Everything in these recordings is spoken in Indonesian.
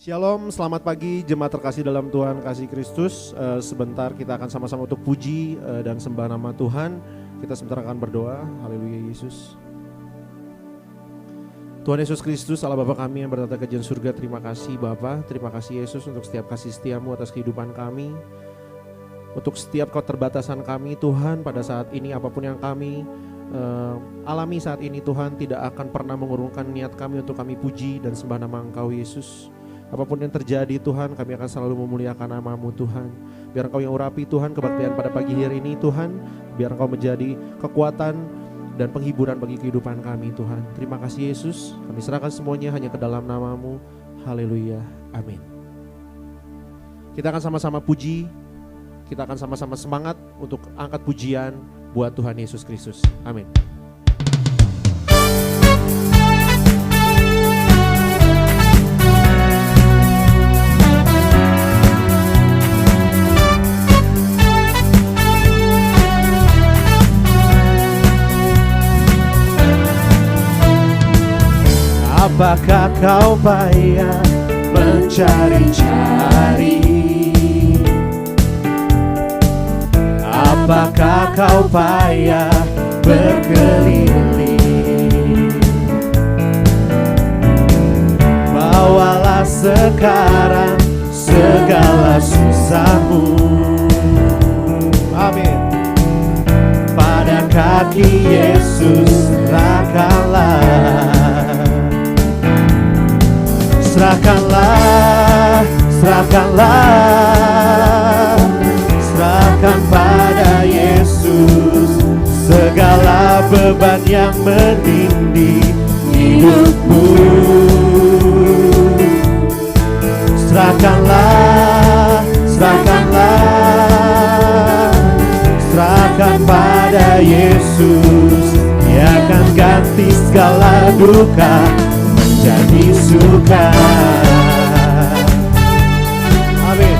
Shalom, selamat pagi jemaat terkasih dalam Tuhan kasih Kristus. Sebentar kita akan sama-sama untuk puji dan sembah nama Tuhan. Kita sebentar akan berdoa. Haleluya Yesus. Tuhan Yesus Kristus, Allah Bapa kami yang bertata ke jen surga, terima kasih Bapa. Terima kasih Yesus untuk setiap kasih setiamu atas kehidupan kami. Untuk setiap keterbatasan kami Tuhan pada saat ini, apapun yang kami alami saat ini Tuhan, tidak akan pernah mengurungkan niat kami untuk kami puji dan sembah nama Engkau Yesus. Apapun yang terjadi Tuhan, kami akan selalu memuliakan nama-Mu Tuhan. Biar Engkau yang urapi Tuhan kebaktian pada pagi hari ini Tuhan. Biar Engkau menjadi kekuatan dan penghiburan bagi kehidupan kami Tuhan. Terima kasih Yesus, kami serahkan semuanya hanya ke dalam nama-Mu. Haleluya, amin. Kita akan sama-sama puji, kita akan sama-sama semangat untuk angkat pujian buat Tuhan Yesus Kristus. Amin. Apakah kau payah mencari-cari? Apakah kau payah berkeliling? Bawalah sekarang segala susahmu, amin, pada kaki Yesus serahkanlah. Serahkanlah, serahkanlah, serahkan pada Yesus segala beban yang menindih hidupmu. Serahkanlah, serahkanlah, serahkan pada Yesus. Dia akan ganti segala duka jadi suka. Amin.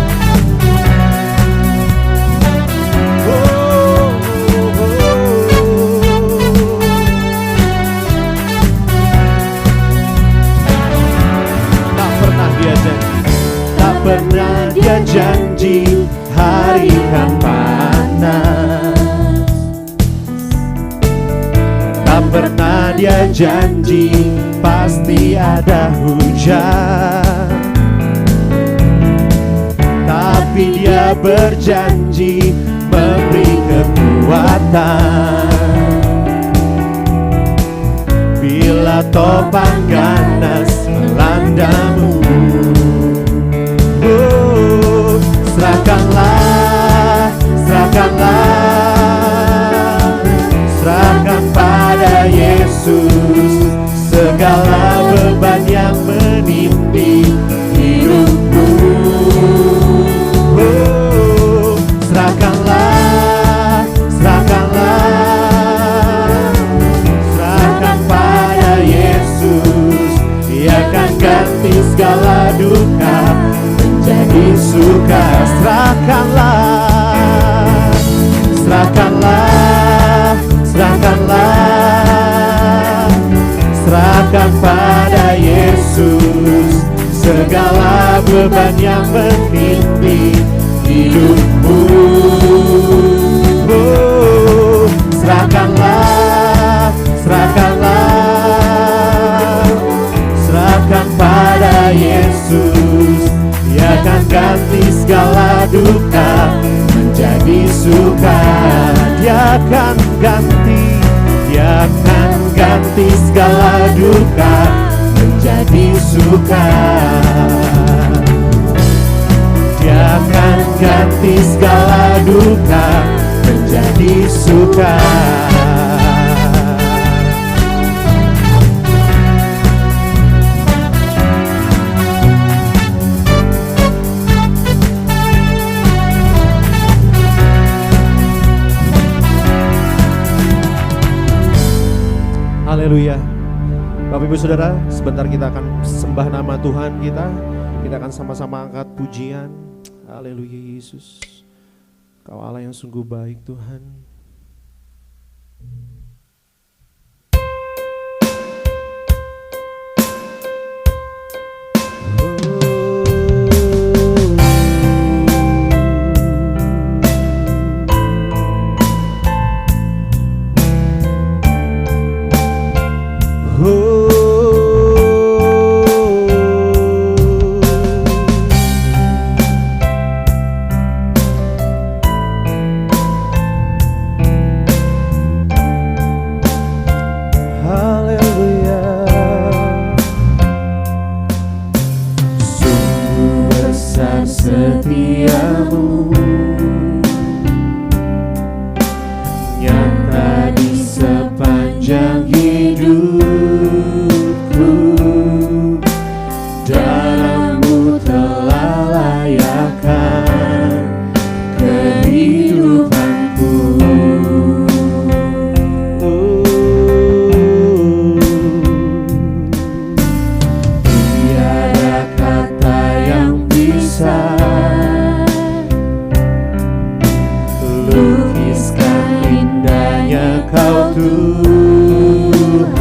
Tak pernah dia janji hari kan panas. Tak pernah dia janji pasti ada hujan, tapi dia berjanji memberi kekuatan bila topang ganas melandamu. Serahkanlah, serahkanlah, serahkan pada Yesus segala beban yang menindih hidupmu. Serahkanlah, serahkanlah, serahkan pada Yesus. Dia akan ganti segala duka menjadi suka. Serahkanlah, serahkanlah, serahkanlah, serahkan pada Yesus segala beban yang menindih hidupmu. Serahkanlah, serahkanlah, serahkan pada Yesus. Dia akan ganti segala duka menjadi suka. Dia akan ganti, dia akan ganti segala duka menjadi suka. Dia akan ganti segala duka menjadi suka. Haleluya. Bapak Ibu Saudara, sebentar kita akan sembah nama Tuhan kita. Kita akan sama-sama angkat pujian. Haleluya Yesus. Kau Allah yang sungguh baik Tuhan. Oh. Engkau Tuhan,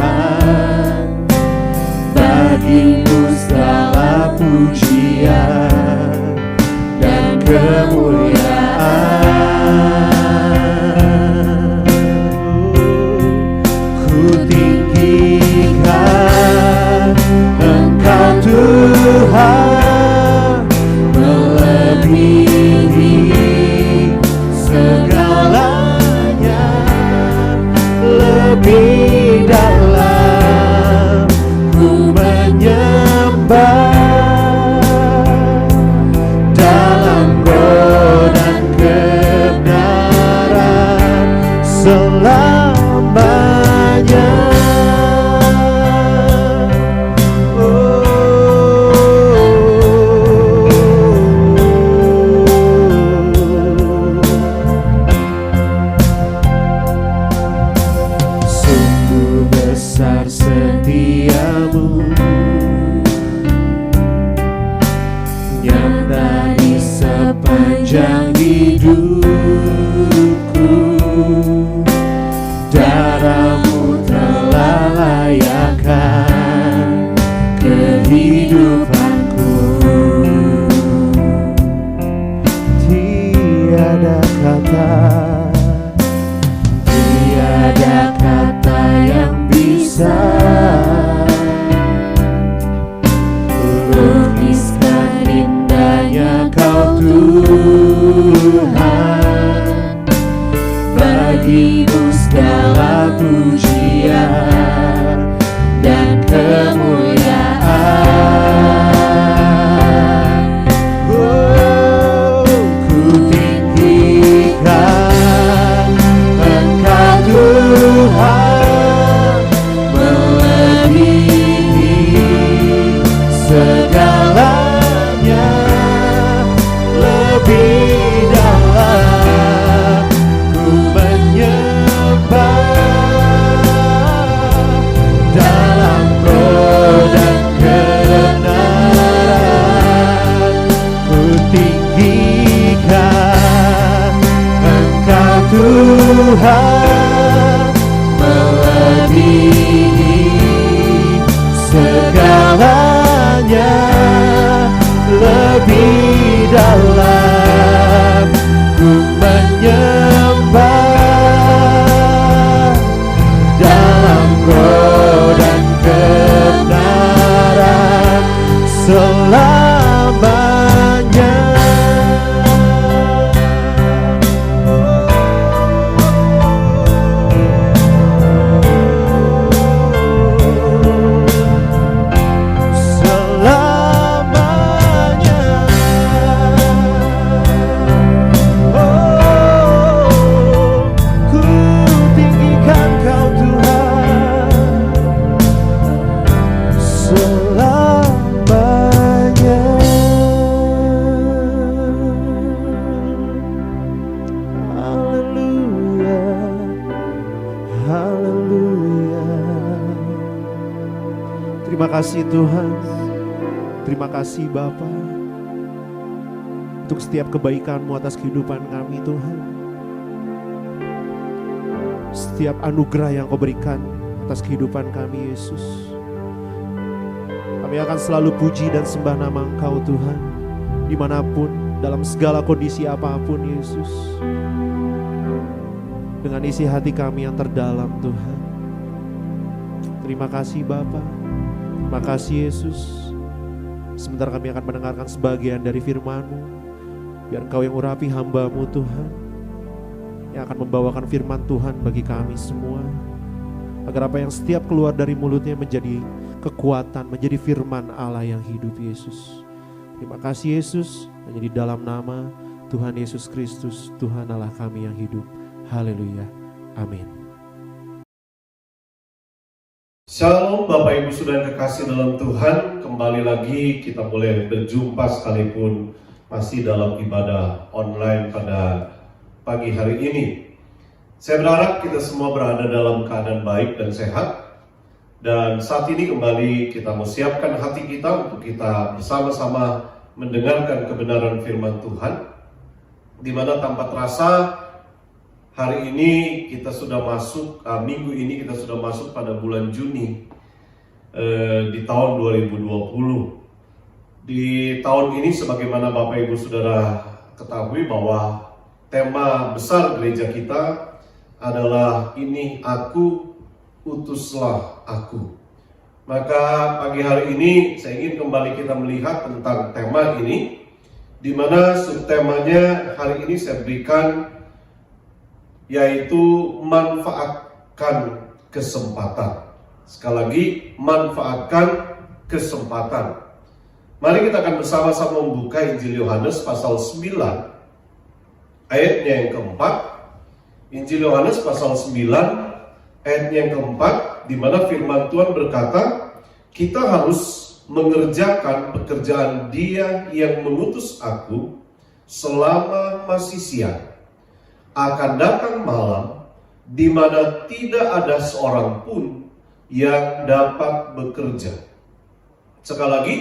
bagimu segala pujian dan kemuliaan. Ku tinggikan Engkau Tuhan, melebihi segalanya, lebih dalam ku menyembah dalam roh dan kebenaran selamanya. Sungguh besar setiamu, nyata di sepanjang hidupku. Darahmu telah layakkan kehidupanku. Tiada kata yang bisa lukiskan indahnya Kau Tuhan, bagimu segala pujian dan kemuliaan. Oh, ku tinggikan Engkau Tuhan, melebihi segalanya, lebih dalam ku menyembah dalam roh dan kebenaran. Ku tinggikan Engkau Tuhan, melebihi segalanya, lebih dalam ku menyembah dalam roh dan kebenaran selamanya. Terima kasih Tuhan, terima kasih Bapa untuk setiap kebaikan-Mu atas kehidupan kami Tuhan. Setiap anugerah yang Kau berikan atas kehidupan kami Yesus. Kami akan selalu puji dan sembah nama Engkau Tuhan, dimanapun, dalam segala kondisi apapun Yesus. Dengan isi hati kami yang terdalam Tuhan. Terima kasih Bapa. Terima kasih Yesus. Sebentar kami akan mendengarkan sebagian dari firman-Mu. Biar Engkau yang urapi hamba-Mu Tuhan, yang akan membawakan firman Tuhan bagi kami semua. Agar apa yang setiap keluar dari mulutnya menjadi kekuatan, menjadi firman Allah yang hidup Yesus. Terima kasih Yesus. Hanya di dalam nama Tuhan Yesus Kristus, Tuhan Allah kami yang hidup. Haleluya. Amin. Shalom Bapak Ibu Saudara yang kekasih dalam Tuhan, kembali lagi kita boleh berjumpa sekalipun masih dalam ibadah online pada pagi hari ini. Saya berharap kita semua berada dalam keadaan baik dan sehat. Dan saat ini kembali kita mau siapkan hati kita untuk kita bersama-sama mendengarkan kebenaran firman Tuhan, di mana tanpa terasa hari ini kita sudah masuk, minggu ini kita sudah masuk pada bulan Juni di tahun 2020. Di tahun ini sebagaimana Bapak Ibu Saudara ketahui bahwa tema besar gereja kita adalah ini aku, utuslah aku. Maka pagi hari ini saya ingin kembali kita melihat tentang tema ini, di mana subtemanya hari ini saya berikan yaitu manfaatkan kesempatan. Sekali lagi, manfaatkan kesempatan. Mari kita akan bersama-sama membuka Injil Yohanes pasal 9 ayatnya yang keempat. Injil Yohanes pasal 9 ayatnya yang keempat, di mana firman Tuhan berkata, kita harus mengerjakan pekerjaan Dia yang mengutus aku selama masih siang. Akan datang malam di mana tidak ada seorang pun yang dapat bekerja. Sekali lagi,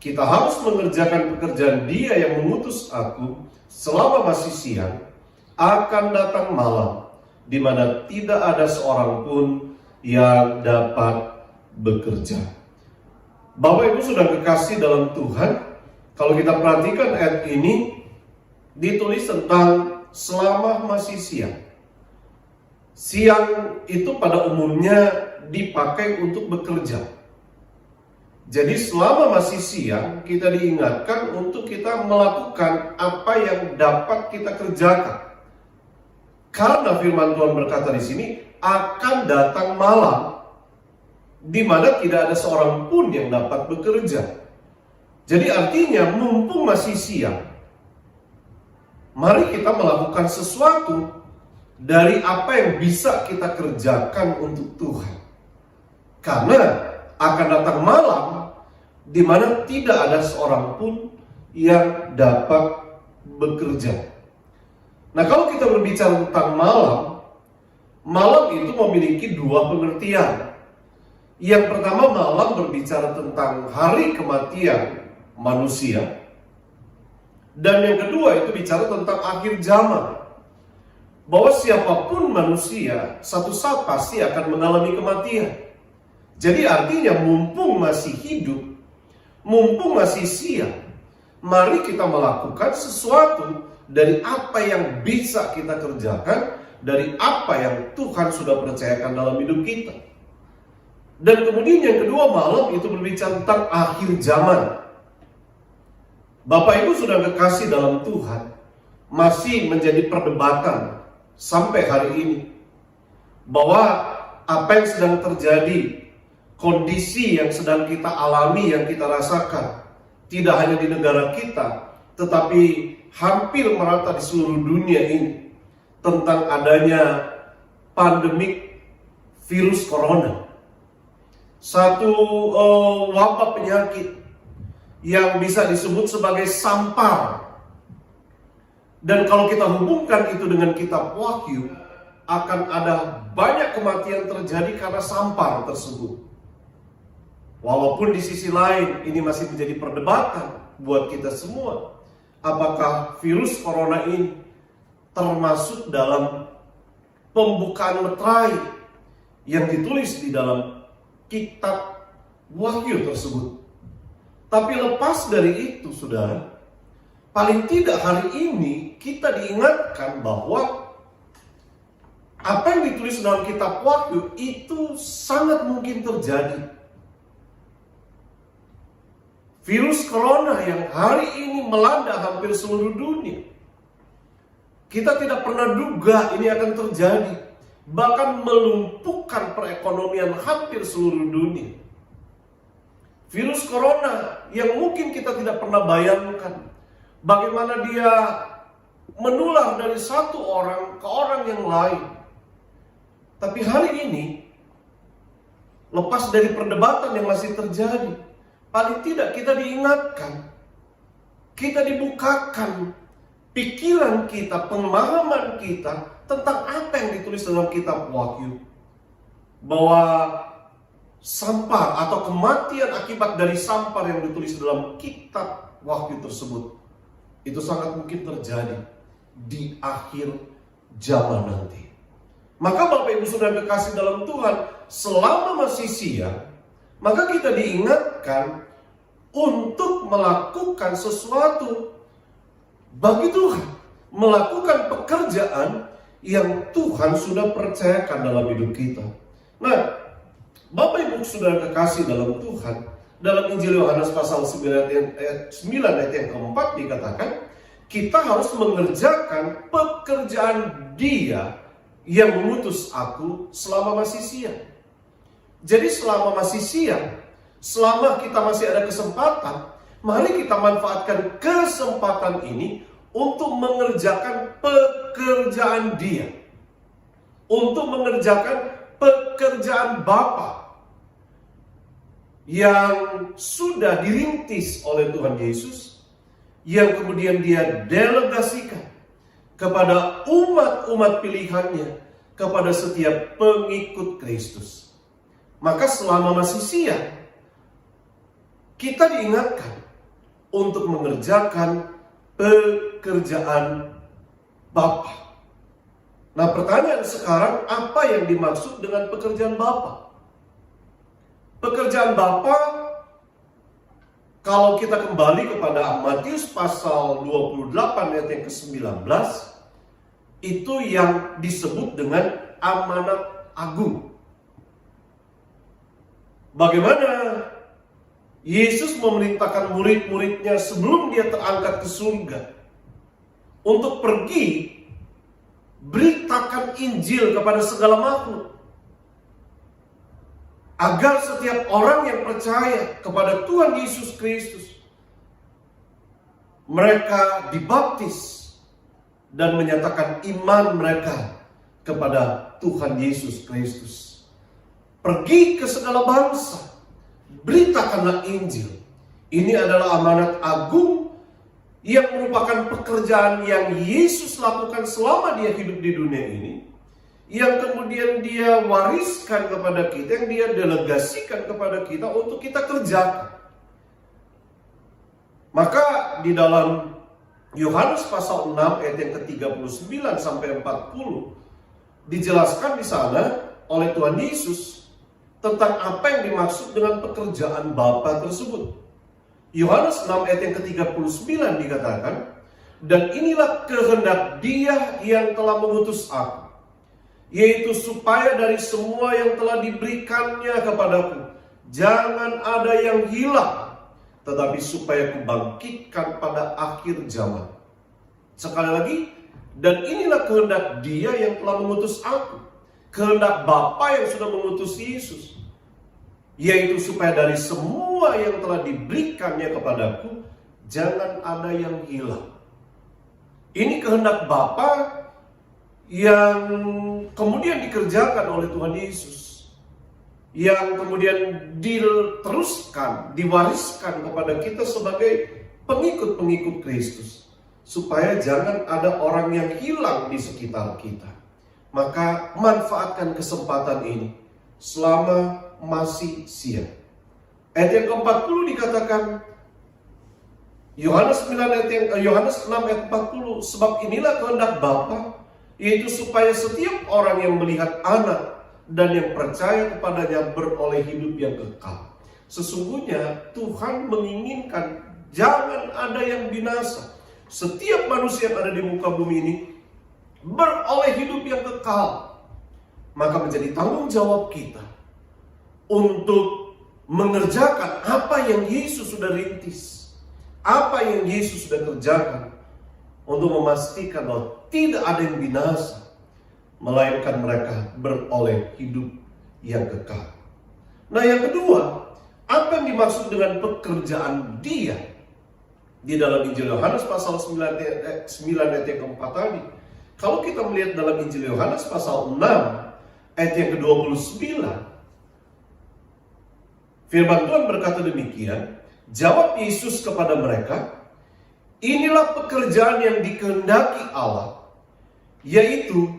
kita harus mengerjakan pekerjaan Dia yang mengutus aku selama masih siang. Akan datang malam di mana tidak ada seorang pun yang dapat bekerja. Bapak Ibu sudah kekasih dalam Tuhan, kalau kita perhatikan ayat ini ditulis tentang selama masih siang. Siang itu pada umumnya dipakai untuk bekerja. Jadi selama masih siang kita diingatkan untuk kita melakukan apa yang dapat kita kerjakan. Karena firman Tuhan berkata di sini akan datang malam di mana tidak ada seorang pun yang dapat bekerja. Jadi artinya mumpung masih siang, mari kita melakukan sesuatu dari apa yang bisa kita kerjakan untuk Tuhan. Karena akan datang malam di mana tidak ada seorang pun yang dapat bekerja. Nah, kalau kita berbicara tentang malam, malam itu memiliki dua pengertian. Yang pertama, malam berbicara tentang hari kematian manusia. Dan yang kedua itu bicara tentang akhir zaman. Bahwa siapapun manusia satu saat pasti akan mengalami kematian. Jadi artinya mumpung masih hidup, mumpung masih siang, mari kita melakukan sesuatu dari apa yang bisa kita kerjakan, dari apa yang Tuhan sudah percayakan dalam hidup kita. Dan kemudian yang kedua, malam itu berbicara tentang akhir zaman. Bapak Ibu sudah kekasih dalam Tuhan, masih menjadi perdebatan sampai hari ini bahwa apa yang sedang terjadi, kondisi yang sedang kita alami, yang kita rasakan, tidak hanya di negara kita, tetapi hampir merata di seluruh dunia ini, tentang adanya pandemik virus corona. Satu wabah penyakit yang bisa disebut sebagai sampar. Dan kalau kita hubungkan itu dengan kitab Wahyu, akan ada banyak kematian terjadi karena sampar tersebut. Walaupun di sisi lain ini masih menjadi perdebatan buat kita semua. Apakah virus corona ini termasuk dalam pembukaan meterai yang ditulis di dalam kitab Wahyu tersebut. Tapi lepas dari itu, saudara, paling tidak hari ini kita diingatkan bahwa apa yang ditulis dalam kitab Wahyu itu sangat mungkin terjadi. Virus corona yang hari ini melanda hampir seluruh dunia, kita tidak pernah duga ini akan terjadi. Bahkan melumpuhkan perekonomian hampir seluruh dunia. Virus corona yang mungkin kita tidak pernah bayangkan bagaimana dia menular dari satu orang ke orang yang lain. Tapi hari ini, lepas dari perdebatan yang masih terjadi, paling tidak kita diingatkan, kita dibukakan pikiran kita, pemahaman kita tentang apa yang ditulis dalam kitab Wahyu. Bahwa sampar atau kematian akibat dari sampar yang ditulis dalam kitab Wahyu tersebut, itu sangat mungkin terjadi di akhir zaman nanti. Maka Bapak Ibu Saudara kekasih dalam Tuhan, selama masih siang, maka kita diingatkan untuk melakukan sesuatu bagi Tuhan, melakukan pekerjaan yang Tuhan sudah percayakan dalam hidup kita. Nah, Bapak Ibu Saudara kekasih dalam Tuhan, dalam Injil Yohanes pasal 9 ayat yang keempat dikatakan, kita harus mengerjakan pekerjaan Dia yang mengutus aku selama masih siang. Jadi selama masih siang, selama kita masih ada kesempatan, mari kita manfaatkan kesempatan ini untuk mengerjakan pekerjaan Dia, untuk mengerjakan pekerjaan Bapa yang sudah dirintis oleh Tuhan Yesus, yang kemudian Dia delegasikan kepada umat-umat pilihannya, kepada setiap pengikut Kristus. Maka selama masih siang, kita diingatkan untuk mengerjakan pekerjaan Bapa. Nah, pertanyaan sekarang, apa yang dimaksud dengan pekerjaan Bapa? Pekerjaan Bapa, kalau kita kembali kepada Matius pasal 28 ayat yang ke-19, itu yang disebut dengan amanat agung. Bagaimana Yesus memerintahkan murid-muridnya sebelum Dia terangkat ke surga untuk pergi beritakan Injil kepada segala makhluk, agar setiap orang yang percaya kepada Tuhan Yesus Kristus, mereka dibaptis dan menyatakan iman mereka kepada Tuhan Yesus Kristus. Pergi ke segala bangsa, beritakanlah Injil. Ini adalah amanat agung yang merupakan pekerjaan yang Yesus lakukan selama Dia hidup di dunia ini, yang kemudian Dia wariskan kepada kita, yang Dia delegasikan kepada kita untuk kita kerjakan. Maka di dalam Yohanes pasal 6 ayat yang ke-39 sampai 40 dijelaskan di sana oleh Tuhan Yesus tentang apa yang dimaksud dengan pekerjaan Bapa tersebut. Yohanes 6 ayat yang ke-39 dikatakan, dan inilah kehendak Dia yang telah mengutus aku, yaitu supaya dari semua yang telah diberikannya kepadaku, jangan ada yang hilang, tetapi supaya kubangkitkan pada akhir zaman. Sekali lagi, dan inilah kehendak Dia yang telah mengutus aku, kehendak Bapa yang sudah mengutus Yesus, yaitu supaya dari semua yang telah diberikannya kepadaku, jangan ada yang hilang. Ini kehendak Bapa yang kemudian dikerjakan oleh Tuhan Yesus, yang kemudian diteruskan, diwariskan kepada kita sebagai pengikut-pengikut Kristus, supaya jangan ada orang yang hilang di sekitar kita. Maka manfaatkan kesempatan ini selama masih siang. Ayat yang ke-40 dikatakan, Yohanes 6 ayat 40, sebab inilah kehendak Bapa, yaitu supaya setiap orang yang melihat Anak dan yang percaya kepadanya beroleh hidup yang kekal. Sesungguhnya Tuhan menginginkan jangan ada yang binasa. Setiap manusia yang ada di muka bumi ini beroleh hidup yang kekal. Maka menjadi tanggung jawab kita untuk mengerjakan apa yang Yesus sudah rintis, apa yang Yesus sudah kerjakan, untuk memastikan bahwa tidak ada yang binasa, melainkan mereka beroleh hidup yang kekal. Nah, yang kedua, apa yang dimaksud dengan pekerjaan Dia di dalam Injil Yohanes pasal 9 ayat yang keempat tadi? Kalau kita melihat dalam Injil Yohanes pasal 6 ayat yang ke-29, firman Tuhan berkata demikian, jawab Yesus kepada mereka, inilah pekerjaan yang dikehendaki Allah, yaitu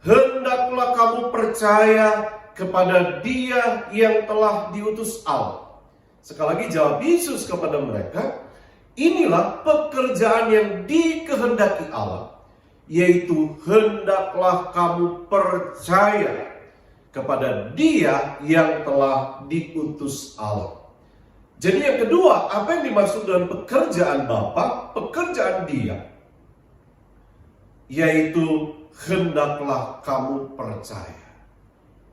hendaklah kamu percaya kepada Dia yang telah diutus Allah. Sekali lagi jawab Yesus kepada mereka, inilah pekerjaan yang dikehendaki Allah, yaitu hendaklah kamu percaya kepada Dia yang telah diutus Allah. Jadi yang kedua, apa yang dimaksud dengan pekerjaan Bapa, pekerjaan Dia, yaitu hendaklah kamu percaya.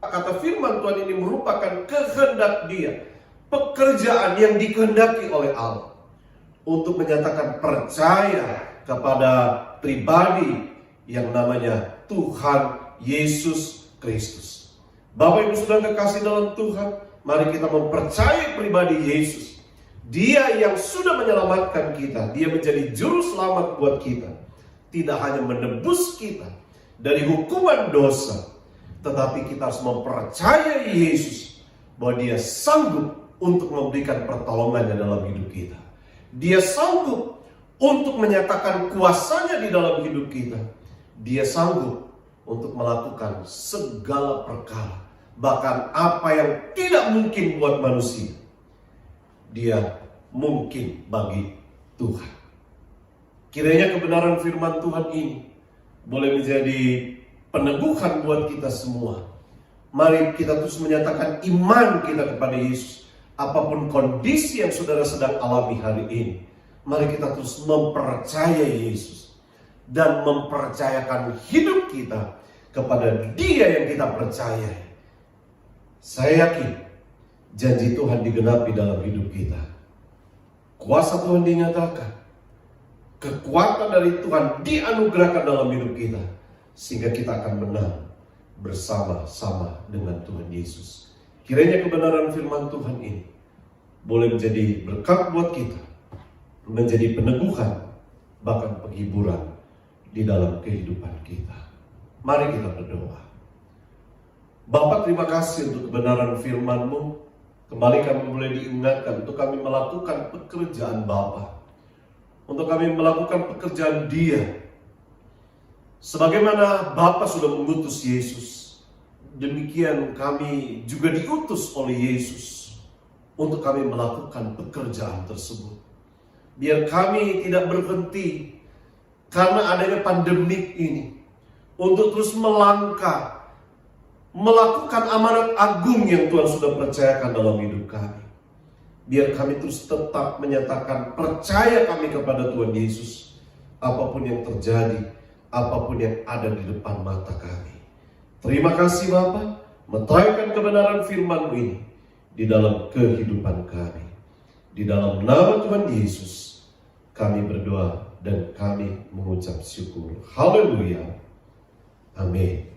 Kata firman Tuhan ini merupakan kehendak Dia, pekerjaan yang dikehendaki oleh Allah untuk menyatakan percaya kepada pribadi yang namanya Tuhan Yesus Kristus. Bapak Ibu Saudara kekasih dalam Tuhan, mari kita mempercayai pribadi Yesus. Dia yang sudah menyelamatkan kita, Dia menjadi juru selamat buat kita. Tidak hanya menebus kita dari hukuman dosa, tetapi kita harus mempercayai Yesus bahwa Dia sanggup untuk memberikan pertolongannya dalam hidup kita. Dia sanggup untuk menyatakan kuasanya di dalam hidup kita. Dia sanggup untuk melakukan segala perkara, bahkan apa yang tidak mungkin buat manusia, Dia mungkin bagi Tuhan. Kiranya kebenaran firman Tuhan ini boleh menjadi peneguhan buat kita semua. Mari kita terus menyatakan iman kita kepada Yesus. Apapun kondisi yang saudara sedang alami hari ini, mari kita terus mempercayai Yesus dan mempercayakan hidup kita kepada Dia yang kita percayai. Saya yakin janji Tuhan digenapi dalam hidup kita. Kuasa Tuhan dinyatakan, kekuatan dari Tuhan dianugerahkan dalam hidup kita, sehingga kita akan menang bersama-sama dengan Tuhan Yesus. Kiranya kebenaran firman Tuhan ini boleh menjadi berkat buat kita, menjadi peneguhan, bahkan penghiburan di dalam kehidupan kita. Mari kita berdoa. Bapa, terima kasih untuk kebenaran firman-Mu. Kembali kami boleh diingatkan untuk kami melakukan pekerjaan Bapa, untuk kami melakukan pekerjaan Dia. Sebagaimana Bapa sudah mengutus Yesus, demikian kami juga diutus oleh Yesus untuk kami melakukan pekerjaan tersebut. Biar kami tidak berhenti karena adanya pandemik ini, untuk terus melangkah, melakukan amanat agung yang Tuhan sudah percayakan dalam hidup kami. Biar kami terus tetap menyatakan percaya kami kepada Tuhan Yesus, apapun yang terjadi, apapun yang ada di depan mata kami. Terima kasih Bapa, meteraikan kebenaran firman-Mu ini di dalam kehidupan kami. Di dalam nama Tuhan Yesus, kami berdoa dan kami mengucap syukur. Haleluya. Amin.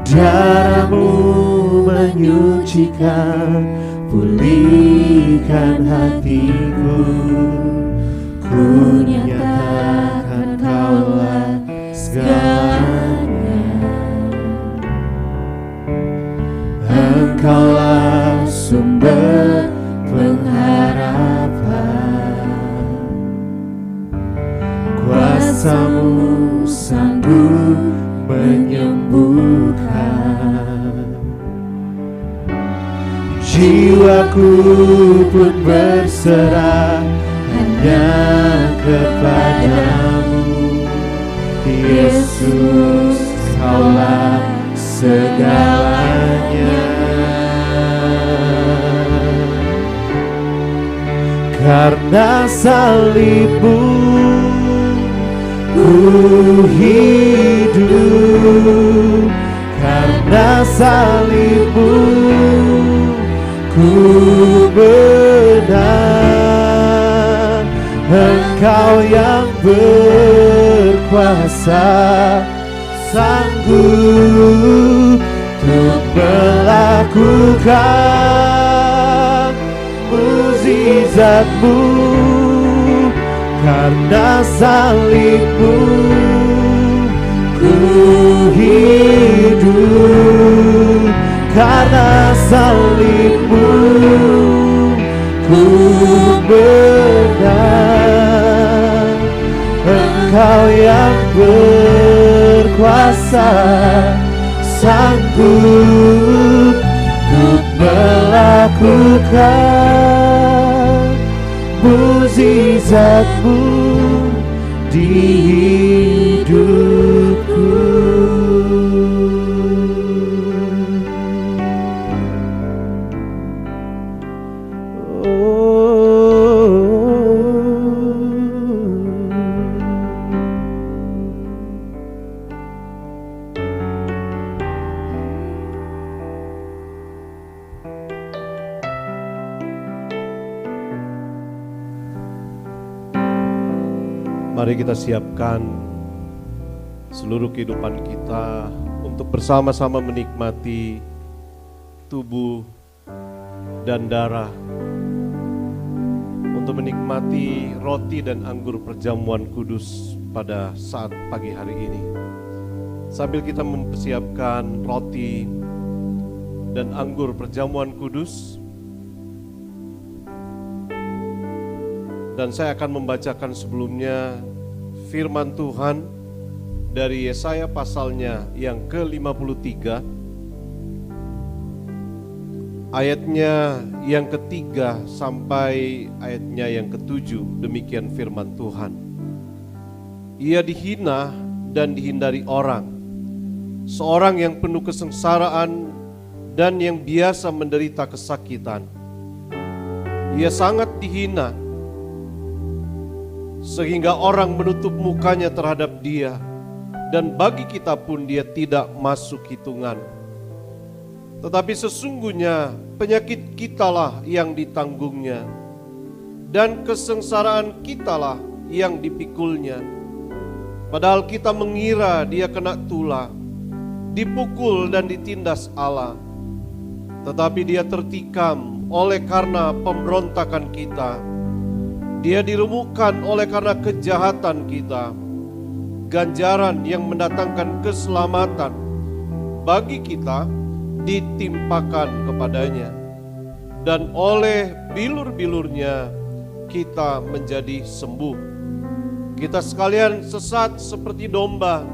Darah-Mu menyucikan, pulihkan hatiku. Ku nyatakan Kaulah segalanya. Engkaulah sumber pengharapan. Kuasa-Mu sanggup menyembuhkan. Jiwaku pun berserah hanya kepadamu. Yesus, Kaulah segalanya. Karena salib-Mu ku hidup, karena karena salibmu ku menang. Engkau yang berkuasa, sanggup untuk melakukan mukjizat-Mu. Karena salibmu ku hidup, karena salibmu ku menang. Engkau yang berkuasa, sanggup untuk melakukan mukjizat-Mu di hidupku. Mari kita siapkan seluruh kehidupan kita untuk bersama-sama menikmati tubuh dan darah, untuk menikmati roti dan anggur perjamuan kudus pada saat pagi hari ini. Sambil kita mempersiapkan roti dan anggur perjamuan kudus, dan saya akan membacakan sebelumnya firman Tuhan dari Yesaya pasalnya yang ke-53, ayatnya yang ketiga sampai ayatnya yang ketujuh. Demikian firman Tuhan. Ia dihina dan dihindari orang, seorang yang penuh kesengsaraan dan yang biasa menderita kesakitan. Ia sangat dihina sehingga orang menutup mukanya terhadap dia, dan bagi kita pun dia tidak masuk hitungan. Tetapi sesungguhnya penyakit kitalah yang ditanggungnya, dan kesengsaraan kitalah yang dipikulnya. Padahal kita mengira dia kena tulah, dipukul dan ditindas Allah. Tetapi dia tertikam oleh karena pemberontakan kita, dia diremukkan oleh karena kejahatan kita. Ganjaran yang mendatangkan keselamatan bagi kita ditimpakan kepadanya, dan oleh bilur-bilurnya kita menjadi sembuh. Kita sekalian sesat seperti domba,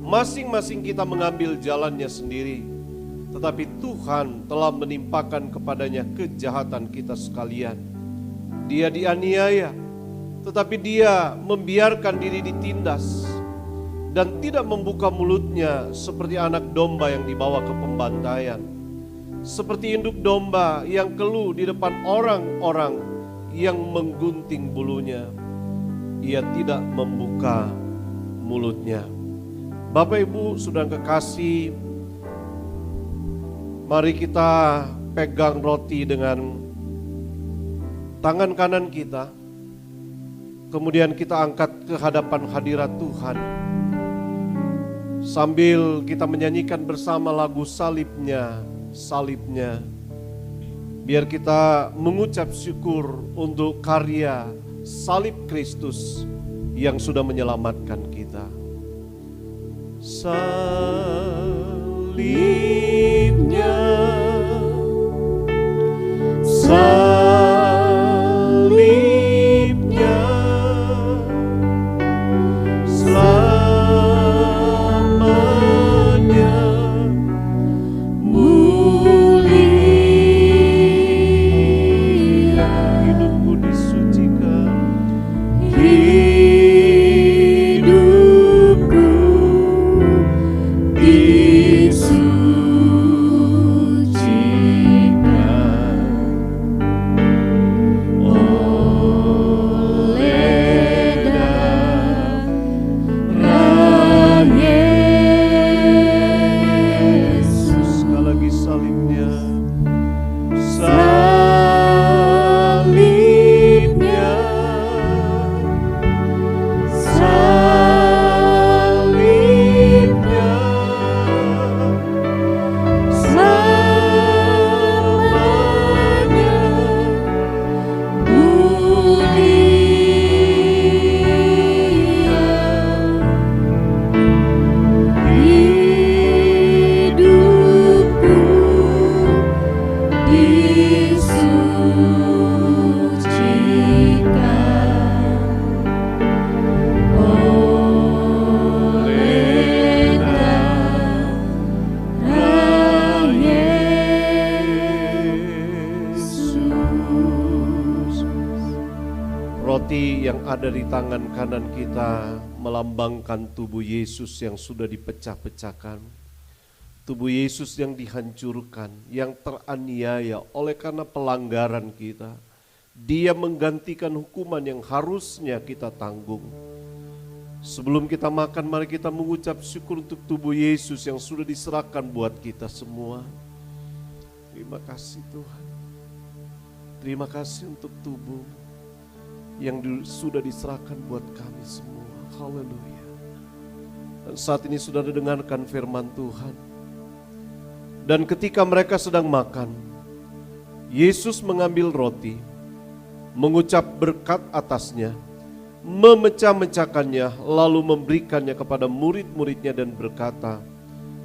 masing-masing kita mengambil jalannya sendiri. Tetapi Tuhan telah menimpakan kepadanya kejahatan kita sekalian. Dia dianiaya, tetapi dia membiarkan diri ditindas, dan tidak membuka mulutnya seperti anak domba yang dibawa ke pembantaian. Seperti induk domba yang keluh di depan orang-orang yang menggunting bulunya, ia tidak membuka mulutnya. Bapak Ibu saudara kekasih, mari kita pegang roti dengan tangan kanan kita, kemudian kita angkat ke hadapan hadirat Tuhan, sambil kita menyanyikan bersama lagu salibnya, salibnya. Biar kita mengucap syukur untuk karya salib Kristus yang sudah menyelamatkan kita. Salibnya, salibnya, selamanya mulia. Hidupku disucikan, hidupku disucikan. Roti yang ada di tangan kanan kita melambangkan tubuh Yesus yang sudah dipecah-pecahkan. Tubuh Yesus yang dihancurkan, yang teraniaya oleh karena pelanggaran kita. Dia menggantikan hukuman yang harusnya kita tanggung. Sebelum kita makan, mari kita mengucap syukur untuk tubuh Yesus yang sudah diserahkan buat kita semua. Terima kasih Tuhan. Terima kasih untuk tubuh yang sudah diserahkan buat kami semua. Haleluya. Dan saat ini saudara dengarkan firman Tuhan. Dan ketika mereka sedang makan, Yesus mengambil roti, mengucap berkat atasnya, memecah-mecahkannya, lalu memberikannya kepada murid-muridnya dan berkata,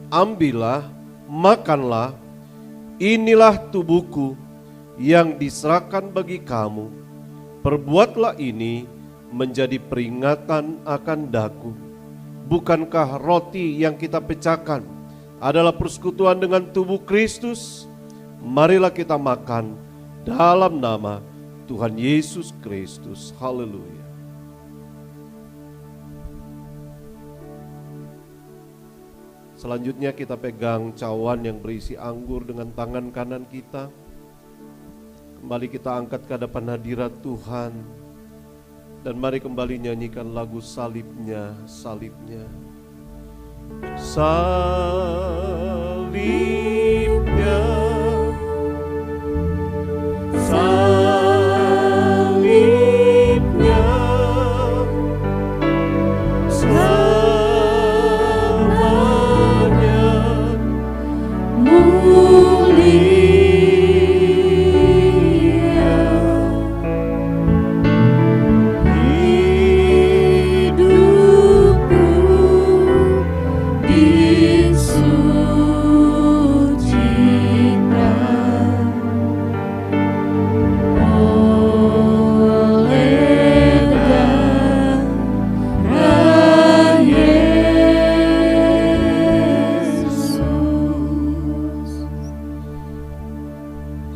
"Ambillah, makanlah, inilah tubuhku yang diserahkan bagi kamu. Perbuatlah ini menjadi peringatan akan daku." Bukankah roti yang kita pecahkan adalah persekutuan dengan tubuh Kristus? Marilah kita makan dalam nama Tuhan Yesus Kristus. Haleluya. Selanjutnya kita pegang cawan yang berisi anggur dengan tangan kanan kita. Kembali kita angkat ke hadapan hadirat Tuhan. Dan mari kembali nyanyikan lagu salibnya, salibnya. Salibnya, salibnya, selamanya mulia.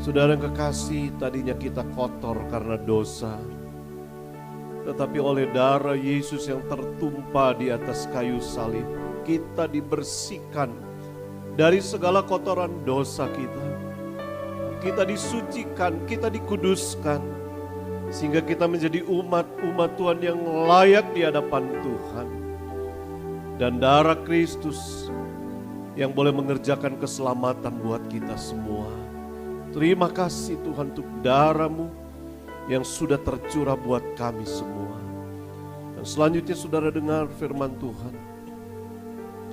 Saudara yang kekasih, tadinya kita kotor karena dosa, tetapi oleh darah Yesus yang tertumpah di atas kayu salib, kita dibersihkan dari segala kotoran dosa kita. Kita disucikan, kita dikuduskan, sehingga kita menjadi umat Tuhan yang layak di hadapan Tuhan. Dan darah Kristus yang boleh mengerjakan keselamatan buat kita semua. Terima kasih Tuhan untuk darah-Mu yang sudah tercurah buat kami semua. Dan selanjutnya saudara dengar firman Tuhan.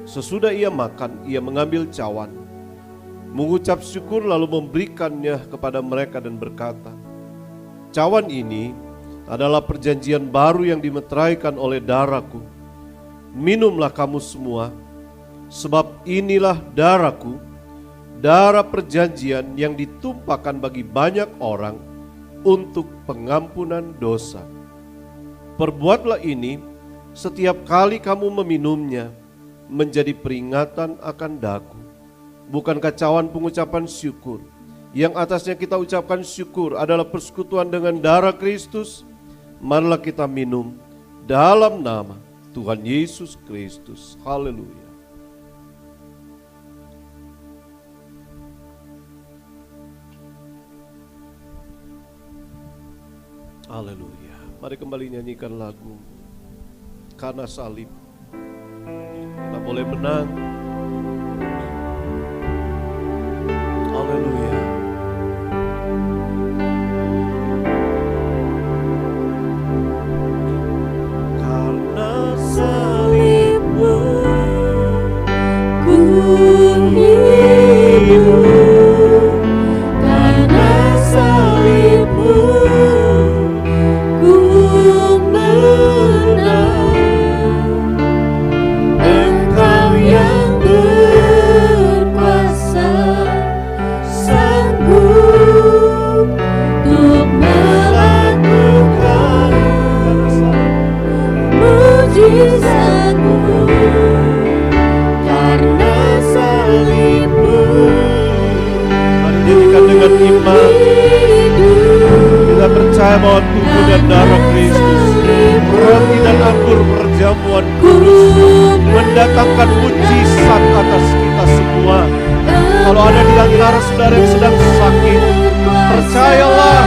Sesudah ia makan, ia mengambil cawan, mengucap syukur lalu memberikannya kepada mereka dan berkata, "Cawan ini adalah perjanjian baru yang dimeteraikan oleh darahku. Minumlah kamu semua, sebab inilah darahku, darah perjanjian yang ditumpahkan bagi banyak orang untuk pengampunan dosa. Perbuatlah ini setiap kali kamu meminumnya menjadi peringatan akan daku." Bukankah cawan pengucapan syukur yang atasnya kita ucapkan syukur adalah persekutuan dengan darah Kristus? Marilah kita minum dalam nama Tuhan Yesus Kristus. Haleluya. Haleluya. Mari kembali nyanyikan lagu Karena Salib. Kita boleh menang. Haleluya. Karena salib-Mu ku hidup, karena salib-Mu ku menang. Engkau yang berkuasa, sanggup untuk melakukan mujizat-Mu. Karena salib-Mu, mari nyanyikan dengan iman. Kita percaya bahwa tubuh dan darah Kristus roti dan anggur perjamuan kudus mendatangkan mujizat atas kita semua. Kalau ada di antara saudara yang sedang sakit, percayalah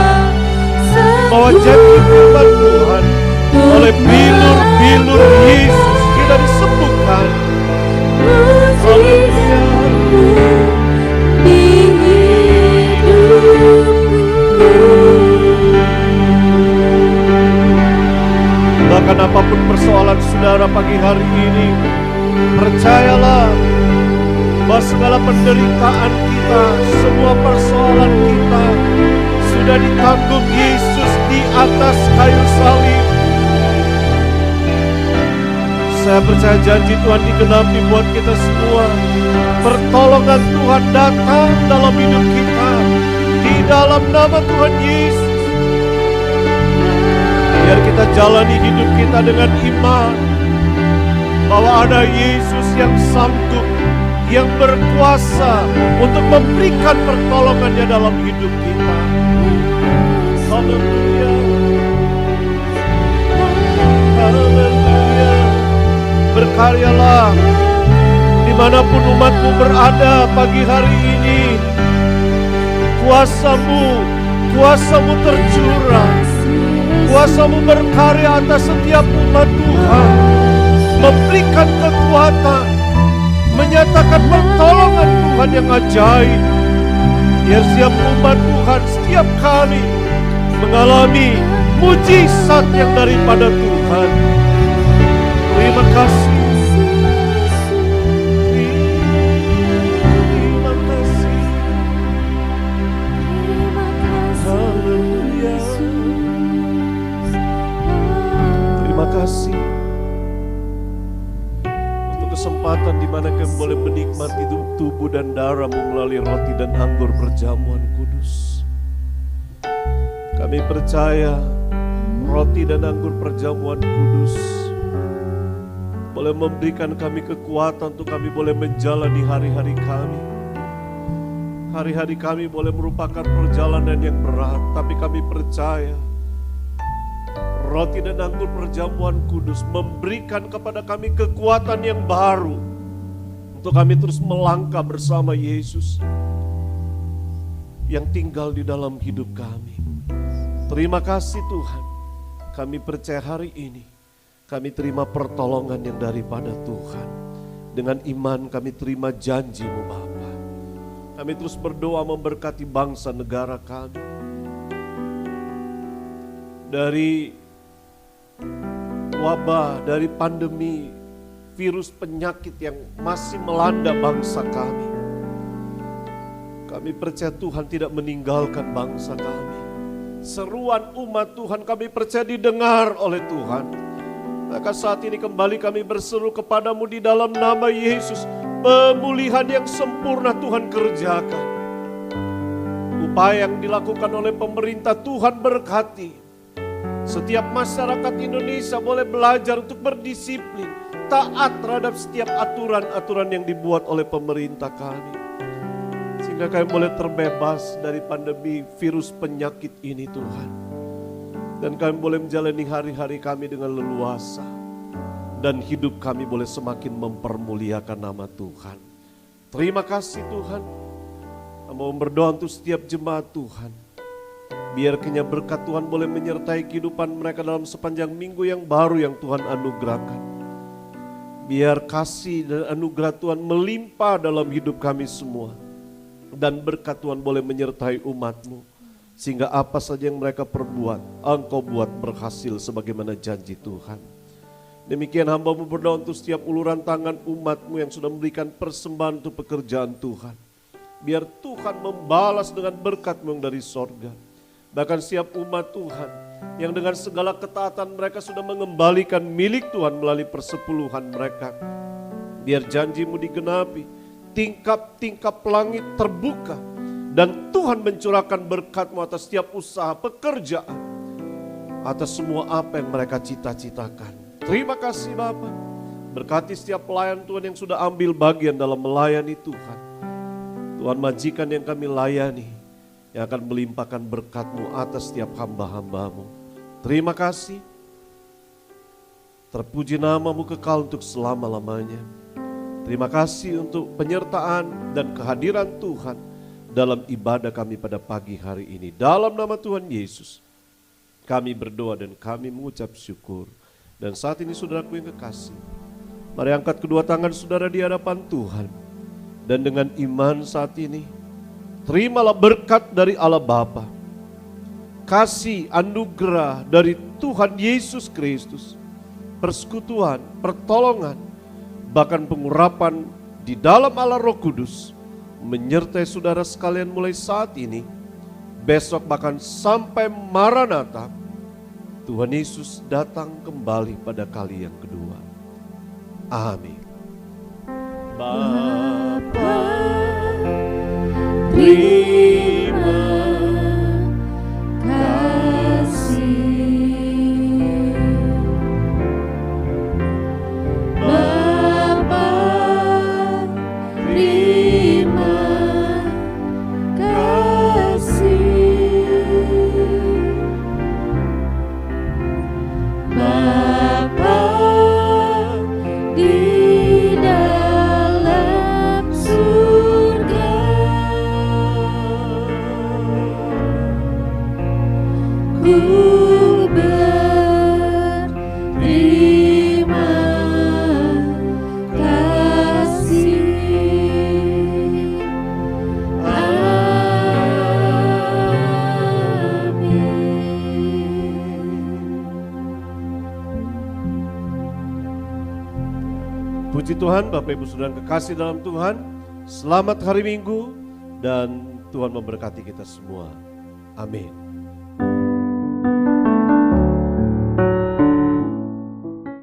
bahwa janji firman Tuhan, oleh bilur-bilur Yesus kita disembuhkan. Haleluya. Bahkan apapun persoalan saudara pagi hari ini, percayalah bahwa segala penderitaan kita, semua persoalan kita sudah ditanggung Yesus di atas kayu salib. Saya percaya janji Tuhan digenapi buat kita semua. Pertolongan Tuhan datang dalam hidup kita di dalam nama Tuhan Yesus. Biar kita jalani hidup kita dengan iman bahwa ada Yesus yang sanggup, yang berkuasa untuk memberikan pertolongannya dalam hidup kita. Haleluya. Haleluya. Berkaryalah dimanapun umatmu berada pagi hari ini. Kuasamu tercurah. Kuasamu berkarya atas setiap umat Tuhan, memberikan kekuatan, menyatakan pertolongan Tuhan yang ajaib. Biar setiap umat Tuhan, setiap kali mengalami mujizat yang daripada Tuhan. Terima kasih. Terima kasih. Haleluya. Terima kasih untuk kesempatan di mana kami boleh menikmati tubuh dan darah-Mu melalui roti dan anggur perjamuan kudus. Kami percaya roti dan anggur perjamuan kudus boleh memberikan kami kekuatan untuk kami boleh menjalani hari-hari kami. Hari-hari kami boleh merupakan perjalanan yang berat, tapi kami percaya roti dan anggur perjamuan kudus memberikan kepada kami kekuatan yang baru untuk kami terus melangkah bersama Yesus yang tinggal di dalam hidup kami. Terima kasih Tuhan, kami percaya hari ini kami terima pertolongan yang daripada Tuhan. Dengan iman kami terima janji-Mu Bapa. Kami terus berdoa memberkati bangsa negara kami. Dari wabah, dari pandemi, virus penyakit yang masih melanda bangsa kami. Kami percaya Tuhan tidak meninggalkan bangsa kami. Seruan umat Tuhan kami percaya didengar oleh Tuhan. Maka saat ini kembali kami berseru kepadamu di dalam nama Yesus. Pemulihan yang sempurna Tuhan kerjakan. Upaya yang dilakukan oleh pemerintah Tuhan berkati. Setiap masyarakat Indonesia boleh belajar untuk berdisiplin, taat terhadap setiap aturan-aturan yang dibuat oleh pemerintah kami. Sehingga kami boleh terbebas dari pandemi virus penyakit ini Tuhan. Dan kami boleh menjalani hari-hari kami dengan leluasa. Dan hidup kami boleh semakin mempermuliakan nama Tuhan. Terima kasih Tuhan. Kami mau berdoa untuk setiap jemaat Tuhan. Biar kiranya berkat Tuhan boleh menyertai kehidupan mereka dalam sepanjang minggu yang baru yang Tuhan anugerahkan. Biar kasih dan anugerah Tuhan melimpah dalam hidup kami semua. Dan berkat Tuhan boleh menyertai umat-Mu. Sehingga apa saja yang mereka perbuat, Engkau buat berhasil sebagaimana janji Tuhan. Demikian hamba-Mu berdoa untuk setiap uluran tangan umat-Mu yang sudah memberikan persembahan untuk pekerjaan Tuhan. Biar Tuhan membalas dengan berkat-Mu yang dari sorga. Bahkan setiap umat Tuhan yang dengan segala ketaatan mereka sudah mengembalikan milik Tuhan melalui persepuluhan mereka. Biar janji-Mu digenapi, tingkap-tingkap langit terbuka. Dan Tuhan mencurahkan berkat-Mu atas setiap usaha, pekerjaan. Atas semua apa yang mereka cita-citakan. Terima kasih Bapa. Berkati setiap pelayan Tuhan yang sudah ambil bagian dalam melayani Tuhan. Tuhan majikan yang kami layani, yang akan melimpahkan berkat-Mu atas setiap hamba-hamba-Mu. Terima kasih. Terpuji namamu kekal untuk selama-lamanya. Terima kasih untuk penyertaan dan kehadiran Tuhan dalam ibadah kami pada pagi hari ini. Dalam nama Tuhan Yesus, kami berdoa dan kami mengucap syukur. Dan saat ini saudaraku yang kekasih, mari angkat kedua tangan saudara di hadapan Tuhan. Dan dengan iman saat ini, terimalah berkat dari Allah Bapa, kasih anugerah dari Tuhan Yesus Kristus, persekutuan, pertolongan, bahkan pengurapan di dalam Allah Roh Kudus, menyertai saudara sekalian mulai saat ini, besok bahkan sampai Maranatha, Tuhan Yesus datang kembali pada kali yang kedua. Amin. Bapa, terima kasih. Bapa, terima kasih. Bapa di dalam surga, ku berterima kasih. Puji Tuhan, Bapak Ibu Saudara yang kekasih dalam Tuhan, selamat hari Minggu dan Tuhan memberkati kita semua. Amin.